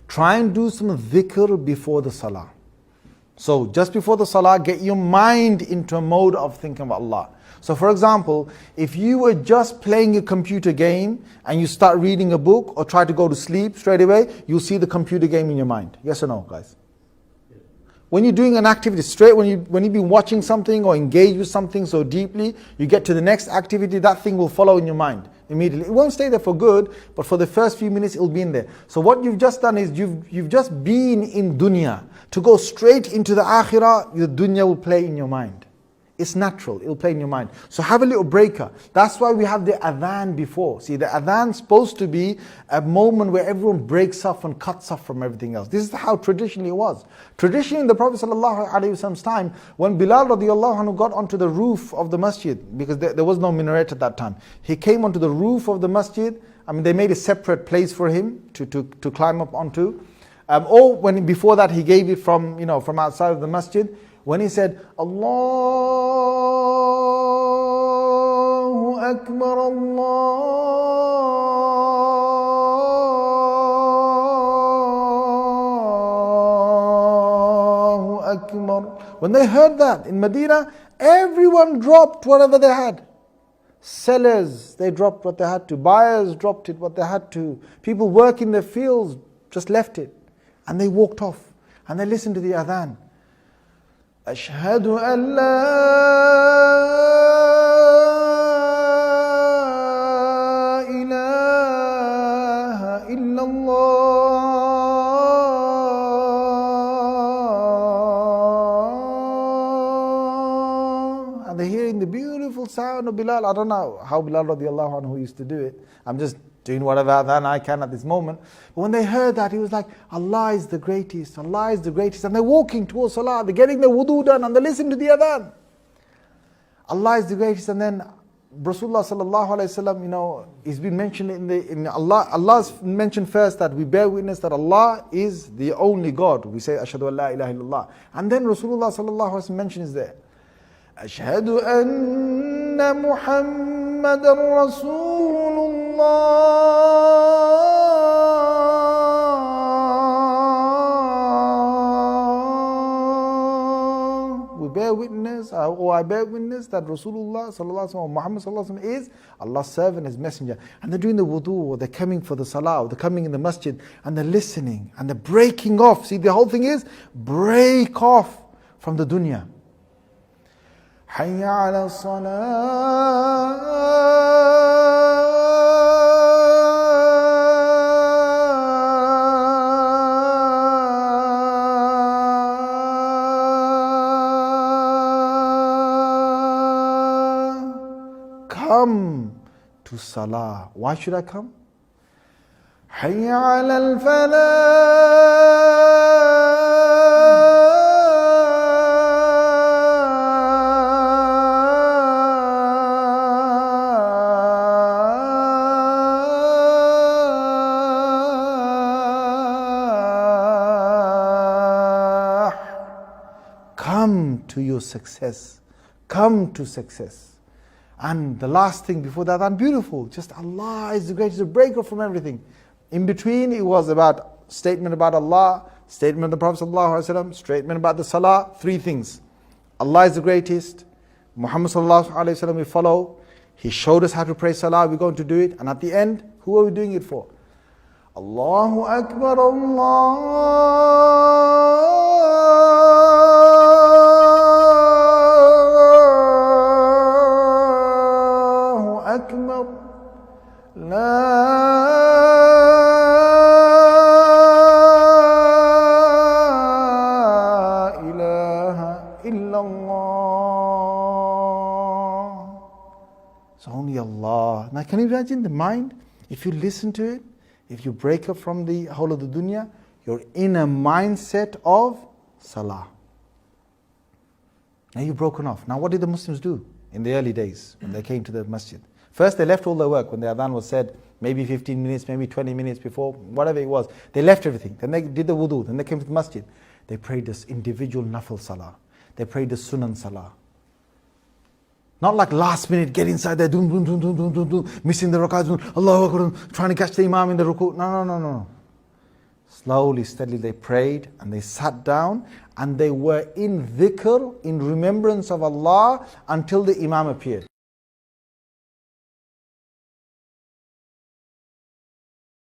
Try and do some dhikr before the salah. So just before the salah, get your mind into a mode of thinking of Allah. So for example, if you were just playing a computer game and you start reading a book or try to go to sleep straight away, you'll see the computer game in your mind. Yes or no, guys? When you're doing an activity, when you've been watching something or engaged with something so deeply, you get to the next activity, that thing will follow in your mind immediately. It won't stay there for good, but for the first few minutes it'll be in there. So what you've just done is you've just been in dunya. To go straight into the akhirah, the dunya will play in your mind. It's natural, it'll play in your mind. So have a little breaker. That's why we have the adhan before. See, the adhan's supposed to be a moment where everyone breaks off and cuts off from everything else. This is how traditionally it was. Traditionally in the Prophet ﷺ's time, when Bilal radiallahu anhu got onto the roof of the masjid, because there was no minaret at that time, he came onto the roof of the masjid. I mean, they made a separate place for him to climb up onto. Or when before that he gave it from outside of the masjid. When he said, Allahu Akbar, Allahu Akbar. When they heard that in Medina, everyone dropped whatever they had. Sellers, they dropped what they had to. Buyers dropped it, what they had to. People working their fields just left it. And they walked off. And they listened to the adhan. أشهد أن لا إله إلا الله. And they're hearing the beautiful sound of Bilal. I don't know how Bilal radiallahu anhu used to do it. I'm just doing whatever adhan I can at this moment. But when they heard that, he was like, Allah is the greatest, Allah is the greatest. And they're walking towards salah, they're getting their wudu done, and they listen to the adhan. Allah is the greatest. And then Rasulullah sallallahu alayhi wasallam, he's been mentioned in Allah. Allah's mentioned first that we bear witness that Allah is the only God. We say, Ashhadu an la ilaha illallah. And then Rasulullah sallallahu alayhi wasallam mentions there, Ashhadu anna Muhammadan Rasulullah. We bear witness, or I bear witness that Rasulullah sallallahu alaihi wasallam, Muhammad sallallahu alaihi wasallam is Allah's servant, His messenger. And they're doing the wudu, or they're coming for the salah, or they're coming in the masjid, and they're listening, and they're breaking off. See, the whole thing is break off from the dunya. Hayya ala salah. Come to salah. Why should I come? Hayya ala al-falah. Come to your success. Come to success. And the last thing before that, and beautiful, just Allah is the greatest, a breaker from everything. In between, it was about statement about Allah, statement of the Prophet ﷺ, statement about the salah, three things. Allah is the greatest, Muhammad ﷺ we follow, he showed us how to pray salah, we're going to do it, and at the end, who are we doing it for? Allahu Akbar, Akbar, La ilaha illallah. It's only Allah. Now can you imagine the mind? If you listen to it, if you break up from the whole of the dunya, you're in a mindset of salah. Now you've broken off. Now what did the Muslims do in the early days when they came to the masjid? First, they left all their work when the adhan was said, maybe 15 minutes, maybe 20 minutes before, whatever it was. They left everything. Then they did the wudu. Then they came to the masjid. They prayed this individual nafil salah. They prayed the sunan salah. Not like last minute, get inside there, missing the rak'ahs, Allahu Akbar, trying to catch the imam in the ruku. No. Slowly, steadily they prayed and they sat down and they were in dhikr, in remembrance of Allah until the Imam appeared.